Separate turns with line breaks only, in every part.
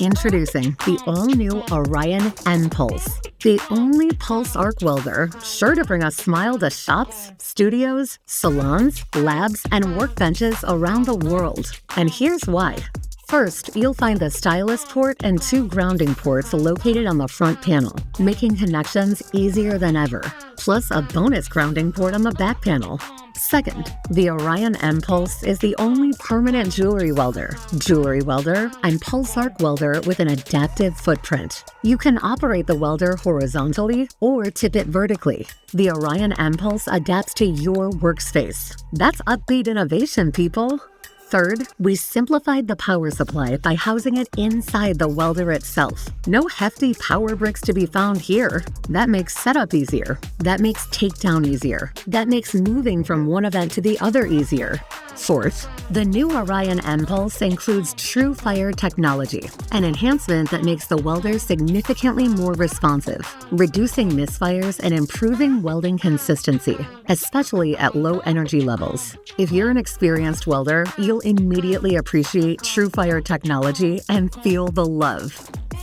Introducing the all-new Orion mPulse, the only Pulse Arc Welder sure to bring a smile to shops, studios, salons, labs, and workbenches around the world. And here's why. First, you'll find the stylus port and 2 grounding ports located on the front panel, making connections easier than ever, plus a bonus grounding port on the back panel. Second, the Orion mPulse is the only permanent jewelry welder, and Pulse Arc Welder with an adaptive footprint. You can operate the welder horizontally or tip it vertically. The Orion mPulse adapts to your workspace. That's upbeat innovation, people! Third, we simplified the power supply by housing it inside the welder itself. No hefty power bricks to be found here. That makes setup easier. That makes takedown easier. That makes moving from one event to the other easier. Fourth, the new Orion mPulse includes True Fire technology, an enhancement that makes the welder significantly more responsive, reducing misfires and improving welding consistency, especially at low energy levels. If you're an experienced welder, you'll immediately appreciate True Fire technology and feel the love.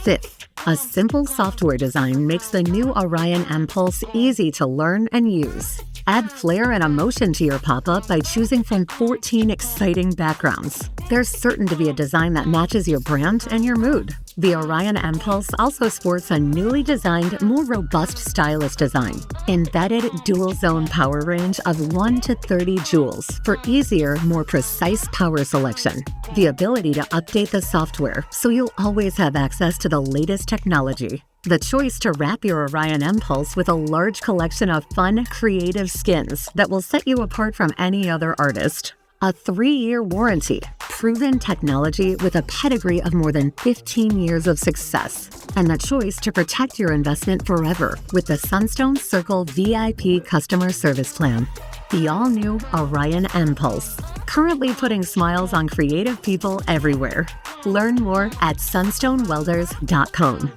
Fifth, a simple software design makes the new Orion mPulse easy to learn and use. Add flair and emotion to your pop-up by choosing from 14 exciting backgrounds. There's certain to be a design that matches your brand and your mood. The Orion mPulse also sports a newly designed, more robust stylus design. Embedded dual-zone power range of 1 to 30 joules for easier, more precise power selection. The ability to update the software so you'll always have access to the latest technology. The choice to wrap your Orion mPulse with a large collection of fun, creative skins that will set you apart from any other artist. A 3-year warranty, proven technology with a pedigree of more than 15 years of success, and the choice to protect your investment forever with the Sunstone Circle VIP customer service plan. The all-new Orion mPulse, currently putting smiles on creative people everywhere. Learn more at sunstonewelders.com.